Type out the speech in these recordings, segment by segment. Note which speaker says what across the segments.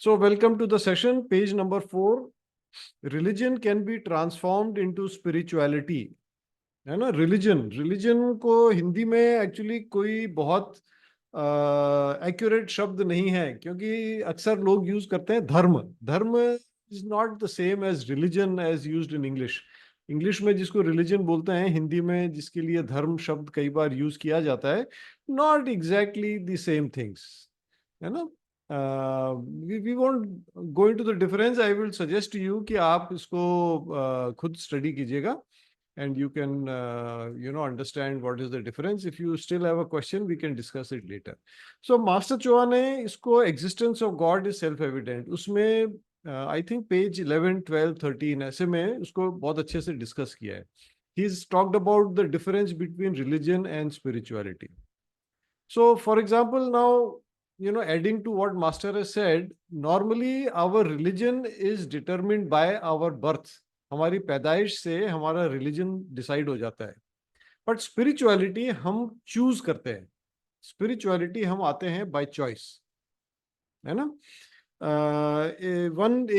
Speaker 1: So welcome to the session, page number 4. Religion can be transformed into spirituality. है ना? Religion को हिंदी में actually कोई बहुत एक्यूरेट शब्द नहीं है, क्योंकि अक्सर लोग यूज करते हैं धर्म. Dharma is not the same as religion as used in English. English में जिसको रिलीजन बोलते हैं, हिंदी में जिसके लिए धर्म शब्द कई बार यूज किया जाता है, not exactly the same things. है ना? We won't go into the difference. I will suggest you कि आप इसको खुद स्टडी कीजिएगा and you can understand what is the difference. If you still have a question, we can discuss it later. So Master Chua ने इसको existence of God is self evident उसमें I think page 11 12 13 ऐसे में उसको बहुत अच्छे से discuss किया है. He's talked about the difference between religion and spirituality. So for example, now adding to what Master has said, normally our religion is determined by our birth. हमारी पैदाइश से हमारा रिलीजन डिसाइड हो जाता है. बट स्पिरिचुअलिटी हम choose करते हैं. स्पिरिचुअलिटी हम आते हैं बाय चॉइस. है ना?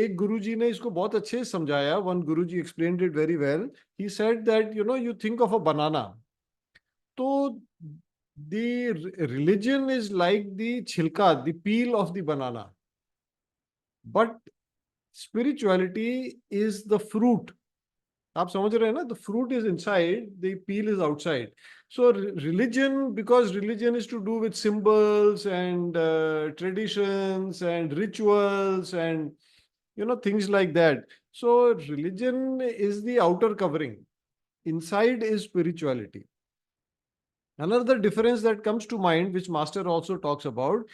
Speaker 1: एक गुरुजी ने इसको बहुत अच्छे से समझाया. One guruji explained it very well. He said that you think of a banana. तो the religion is like the chilka, the peel of the banana. But spirituality is the fruit. आप समझ रहे हैं ना? The fruit is inside, the peel is outside. So religion, because religion is to do with symbols and traditions and rituals and things like that. So religion is the outer covering. Inside is spirituality. Another difference that comes to mind, which Master also talks about,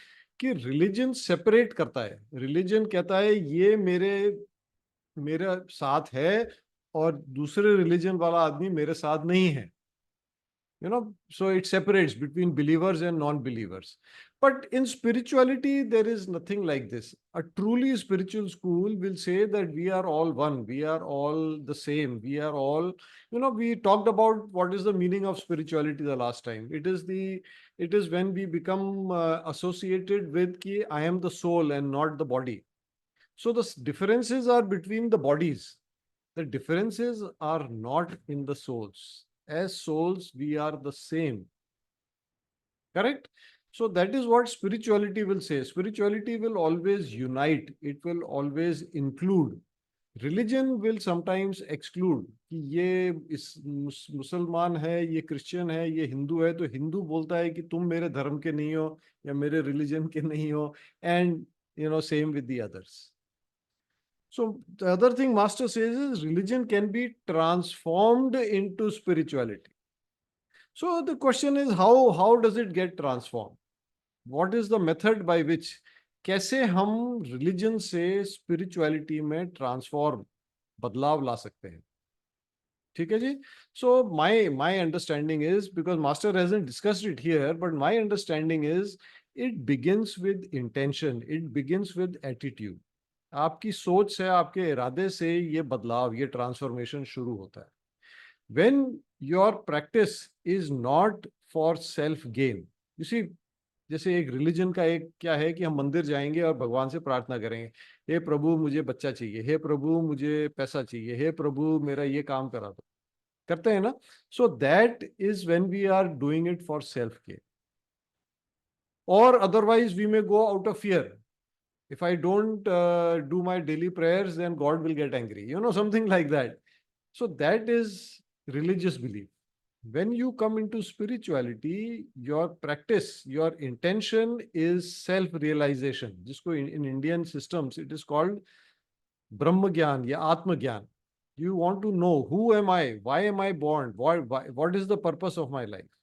Speaker 1: कि religion separate करता है. Religion कहता है ये मेरे साथ है और दूसरे religion वाला आदमी मेरे साथ नहीं है. So it separates between believers and non-believers. But in spirituality, there is nothing like this. A truly spiritual school will say that we are all one, we are all the same, we are all, we talked about what is the meaning of spirituality the last time. It is when we become associated with ki I am the soul and not the body. So the differences are between the bodies. The differences are not in the souls. As souls, we are the same. Correct? So that is what spirituality will say. Spirituality will always unite. It will always include. Religion will sometimes exclude. कि ये इस मुसलमान है, ये Christian है, ये हिंदू है, तो हिंदू बोलता है कि तुम मेरे धर्म के नहीं हो या मेरे रिलीजन के नहीं हो. And same with the others. So the other thing Master says is religion can be transformed into spirituality. So the question is how does it get transformed? What is the method by which कैसे हम religion से spirituality में transform बदलाव ला सकते हैं? ठीक है जी. So my understanding is, because Master hasn't discussed it here, but my understanding is it begins with intention. It begins with attitude. आपकी सोच से, आपके इरादे से ये बदलाव, ये ट्रांसफॉर्मेशन शुरू होता है. When your practice is not for self gain. You see, जैसे एक रिलीजन का एक क्या है कि हम मंदिर जाएंगे और भगवान से प्रार्थना करेंगे, हे प्रभु मुझे बच्चा चाहिए, हे प्रभु मुझे पैसा चाहिए, हे प्रभु मेरा ये काम करा दो. करते हैं ना? So that is when we are doing it for self gain. और otherwise we may go out of fear. If I don't do my daily prayers, then God will get angry. Something like that. So that is religious belief. When you come into spirituality, your practice, your intention is self-realization. जिसको in Indian systems, it is called Brahma Gyan या Atma Gyan. You want to know who am I? Why am I born? What is the purpose of my life?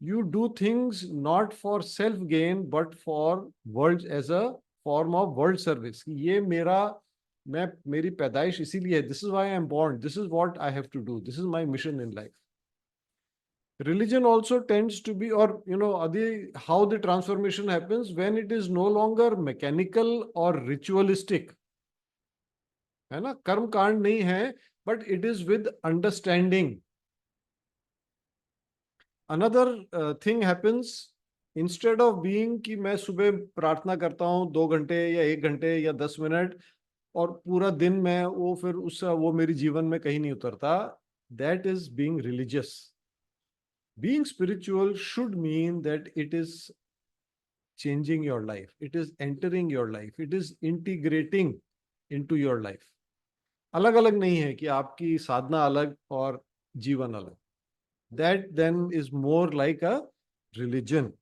Speaker 1: You do things not for self gain but for world, as a form of world service. ये मेरी पैदाइश इसीलिए है. This is why I am born. This is what I have to do. This is my mission in life. Religion also tends to be, or how the transformation happens when it is no longer mechanical or ritualistic. है ना? कर्म कांड नहीं है, but it is with understanding. Another thing happens instead of being कि मैं सुबह प्रार्थना करता हूँ 2 घंटे या 1 घंटे या 10 मिनट और पूरा दिन मैं वो फिर उससे वो मेरी जीवन में कहीं नहीं उतरता, that is being religious. Being spiritual should mean that it is changing your life, it is entering your life, it is integrating into your life. अलग अलग नहीं है कि आपकी साधना अलग और जीवन अलग. That then is more like a religion.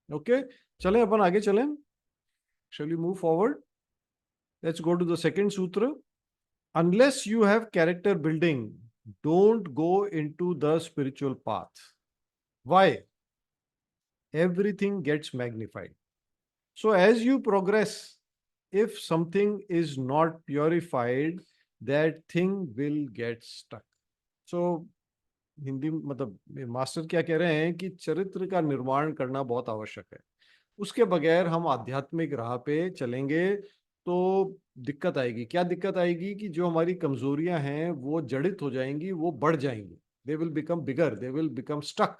Speaker 1: Okay, चलें अपन आगे चलें. Shall we move forward? Let's go to the second sutra. Unless you have character building, don't go into the spiritual path. Why? Everything gets magnified. So as you progress, if something is not purified, that thing will get stuck. So Hindi मतलब master क्या कह रहे हैं कि चरित्र का निर्माण करना बहुत आवश्यक है. उसके बगैर हम आध्यात्मिक राह पे चलेंगे तो दिक्कत आएगी. क्या दिक्कत आएगी कि जो हमारी कमजोरियां हैं वो जड़ित हो जाएंगी, वो बढ़ जाएंगी. They will become bigger, they will become stuck.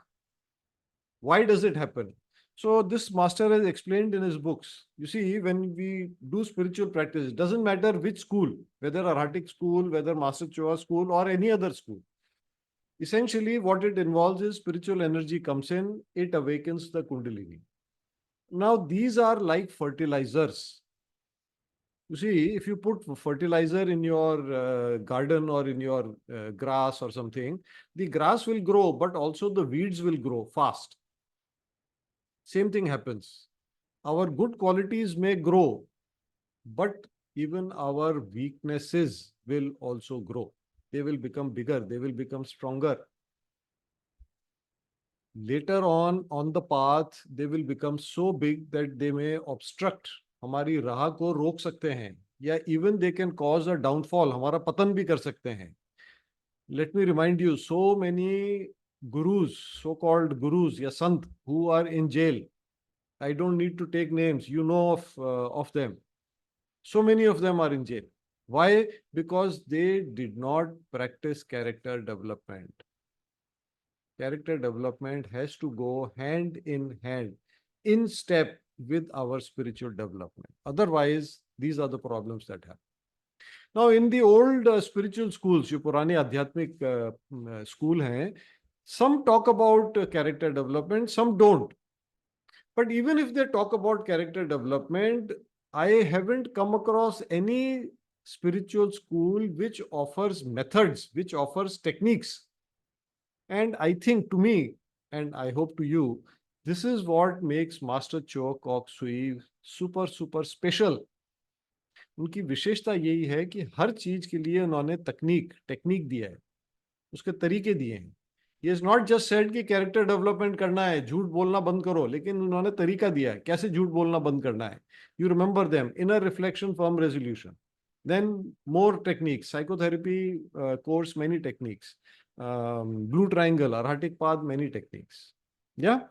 Speaker 1: Why does it happen? So this master has explained in his books. You see, when we do spiritual practice, it doesn't matter which school, whether Arhatic school, whether Master Choa school, or any other school. Essentially, what it involves is spiritual energy comes in, it awakens the Kundalini. Now, these are like fertilizers. You see, if you put fertilizer in your garden or in your grass or something, the grass will grow, but also the weeds will grow fast. Same thing happens. Our good qualities may grow, but even our weaknesses will also grow. They will become bigger, they will become stronger. Later on the path, they will become so big that they may obstruct, हमारी राह को रोक सकते हैं, या even they can cause a downfall, हमारा पतन भी कर सकते हैं. Let me remind you, so many gurus, so-called gurus या संत who are in jail. I don't need to take names, you know of them. So many of them are in jail. Why? Because they did not practice character development. Character development has to go hand, in step with our spiritual development. Otherwise, these are the problems that happen. Now, in the old spiritual schools, जो पुराने आध्यात्मिक school हैं, some talk about character development, some don't. But even if they talk about character development, I haven't come across any spiritual school which offers methods, which offers techniques. And I think to me, and I hope to you, this is what makes Master Cho Kok Sui super, super special. उनकी विशेषता यही है कि हर चीज के लिए उन्होंने technique दिया है, उसके तरीके दिए हैं. He has not just said कि कैरेक्टर डेवलपमेंट करना है, झूठ बोलना बंद करो, लेकिन उन्होंने तरीका दिया है कैसे झूठ बोलना बंद करना है. You remember them: inner reflection, firm resolution. Then more techniques, psychotherapy course, many techniques, blue triangle, Arhatic path, many techniques. Yeah.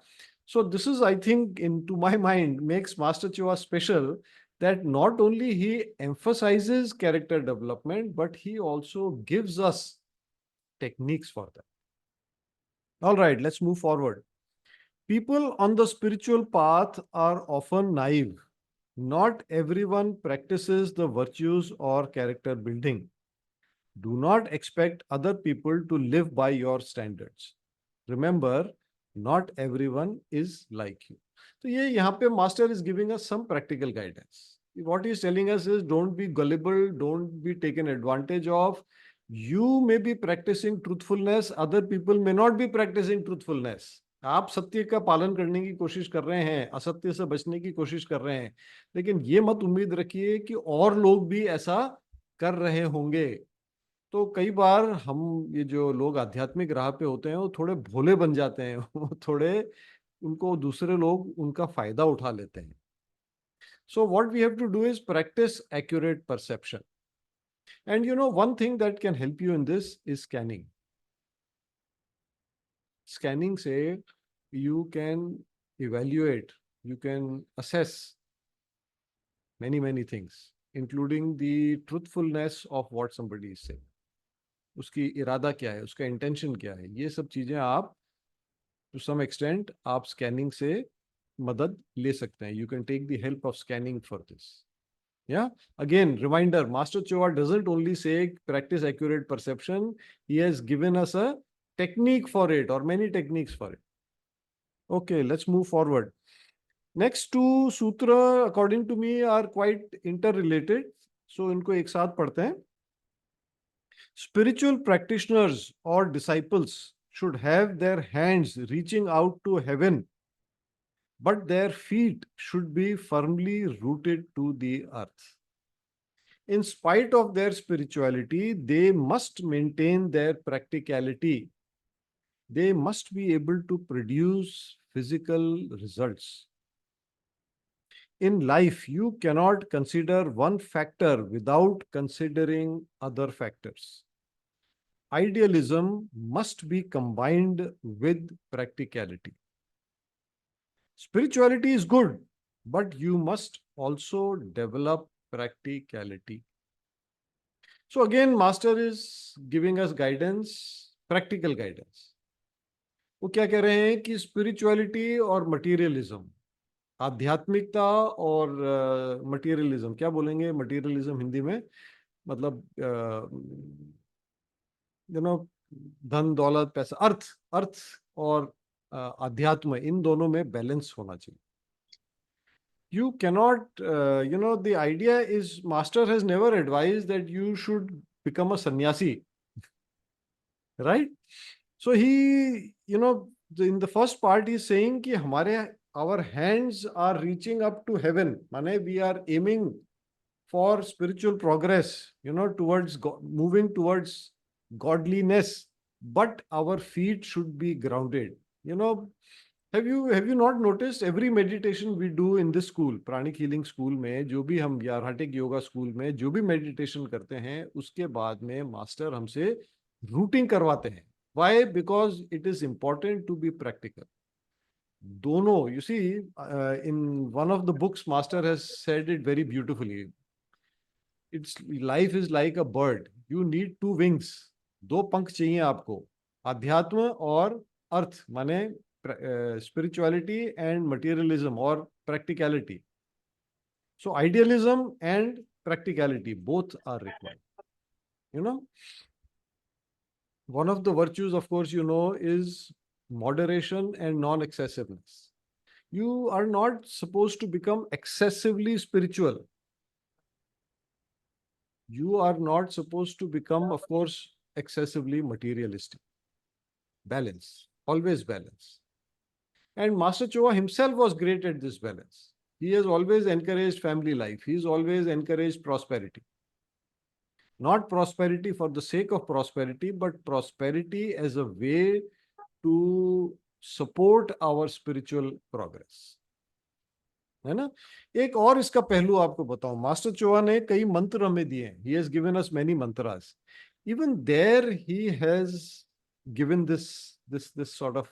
Speaker 1: So this is, I think, into my mind, makes Master Chua special, that not only he emphasizes character development, but he also gives us techniques for that. All right, let's move forward. People on the spiritual path are often naive. Not everyone practices the virtues or character building. Do not expect other people to live by your standards. Remember, not everyone is like you. So यहाँ पे master is giving us some practical guidance. What he is telling us is, don't be gullible, don't be taken advantage of. You may be practicing truthfulness, other people may not be practicing truthfulness. आप सत्य का पालन करने की कोशिश कर रहे हैं, असत्य से बचने की कोशिश कर रहे हैं, लेकिन ये मत उम्मीद रखिए कि और लोग भी ऐसा कर रहे होंगे. तो कई बार हम, ये जो लोग आध्यात्मिक राह पे होते हैं, वो थोड़े भोले बन जाते हैं. वो थोड़े, उनको दूसरे लोग उनका फायदा उठा लेते हैं. So what we have to do is practice accurate perception. And you know, one thing that can help you in this is scanning. Scanning से you can evaluate, you can assess many things, including the truthfulness of what somebody is saying. उसकी इरादा क्या है, उसका intention क्या है, ये सब चीजें आप टू सम एक्सटेंट आप स्कैनिंग से मदद ले सकते हैं. You can take the help of scanning for this. Yeah. Again, reminder, Master Choa doesn't only say practice accurate perception. He has given us a technique for it, or many techniques for it. Okay, let's move forward. Next two sutra, according to me, are quite interrelated. So इनको एक साथ पढ़ते हैं. Spiritual practitioners or disciples should have their hands reaching out to heaven, but their feet should be firmly rooted to the earth. In spite of their spirituality, they must maintain their practicality. They must be able to produce physical results. In life, you cannot consider one factor without considering other factors. Idealism must be combined with practicality. Spirituality is good, but you must also develop practicality. So again, Master is giving us guidance, practical guidance. वो क्या कह रहे हैं कि spirituality और materialism, आध्यात्मिकता और materialism, क्या बोलेंगे मटीरियलिज्म हिंदी में, मतलब धन दौलत पैसा, अर्थ, अर्थ और अध्यात्म, इन दोनों में बैलेंस होना चाहिए. You cannot, the idea is, Master has never advised that you should become a sannyasi, right? So he, in the first part, he's saying कि our hands are reaching up to heaven. माने we are aiming for spiritual progress, towards moving towards godliness, but our feet should be grounded. Have you not noticed every meditation we do in this school, pranic healing school में, जो भी हम यारहाटिक yoga school में जो भी meditation करते हैं, उसके बाद में मास्टर हमसे रूटिंग करवाते हैं. Why? Because it is important to be practical. दोनों, you see, in one of the books, Master has said it very beautifully. Life is like a bird. You need two wings. दो पंख चाहिए आपको, अध्यात्म और अर्थ, माने spirituality and materialism or practicality. So idealism and practicality, both are required. One of the virtues, of course, is moderation and non-excessiveness. You are not supposed to become excessively spiritual. You are not supposed to become, of course, excessively materialistic. Balance, always balance. And Master Choa himself was great at this balance. He has always encouraged family life. He's always encouraged prosperity. Not prosperity for the sake of prosperity, but prosperity as a way to support our spiritual progress. है ना? एक और इसका पहलू आपको बताऊं, master चोआ ने कई मंत्र हमें दिए हैं. He has given us many mantras. Even there he has given this sort of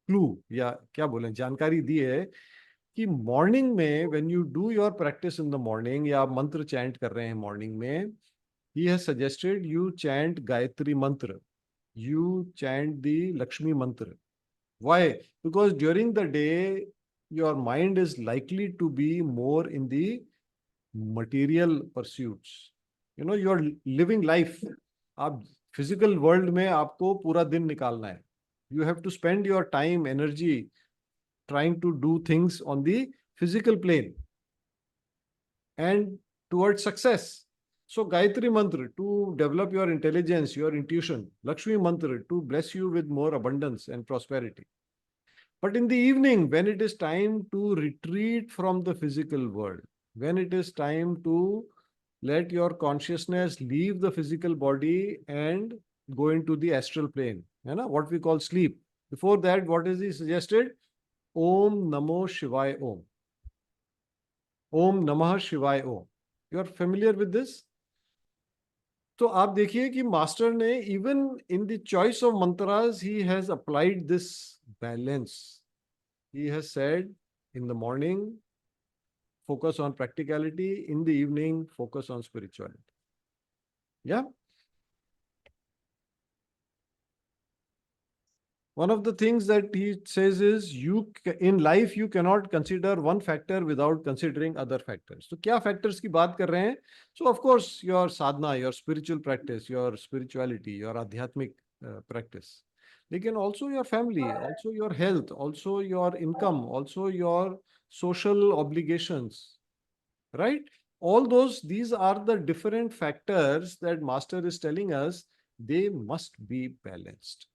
Speaker 1: clue, या क्या बोलें, जानकारी दी है कि मॉर्निंग में when you do your practice in the morning, या आप मंत्र चैंट कर रहे हैं मॉर्निंग में, he has suggested you chant Gayatri mantra, you chant the Lakshmi mantra. Why? Because during the day your mind is likely to be more in the material pursuits. You are living life. आप physical world में आपको पूरा दिन निकालना है. You have to spend your time, energy trying to do things on the physical plane and towards success. So Gayatri mantra to develop your intelligence, your intuition. Lakshmi mantra to bless you with more abundance and prosperity. But in the evening, when it is time to retreat from the physical world, when it is time to let your consciousness leave the physical body and go into the astral plane, what we call sleep. Before that, what is he suggested? Om Namo Shivaya Om. Om Namah Shivaya Om. You are familiar with this? तो आप देखिए कि master ने even in the choice of mantras he has applied this balance. He has said in the morning focus on practicality, in the evening focus on spirituality. Yeah. one of the things that he says is in life you cannot consider one factor without considering other factors. So क्या factors की बात कर रहे हैं? So of course your sadhana, your spiritual practice, your spirituality, your adhyatmic practice. लेकिन also your family, also your health, also your income, also your social obligations, right? All these are the different factors that master is telling us they must be balanced.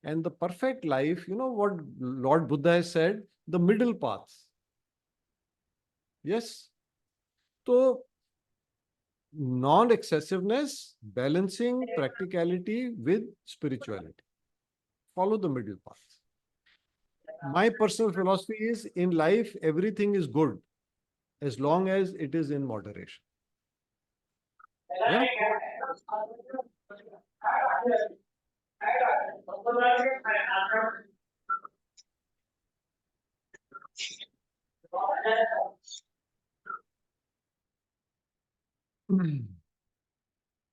Speaker 1: And the perfect life, you know what Lord Buddha has said? The middle path. Yes. So, non-excessiveness, balancing practicality with spirituality. Follow the middle path. My personal philosophy is in life, everything is good as long as it is in moderation. Yeah?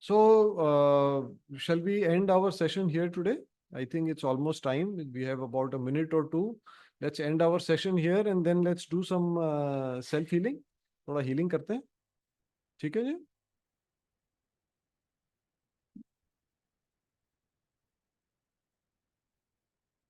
Speaker 1: So, shall we end our session here today? I think it's almost time. We have about a minute or two. Let's end our session here and then let's do some self healing. थोड़ा healing करते हैं. ठीक है जी?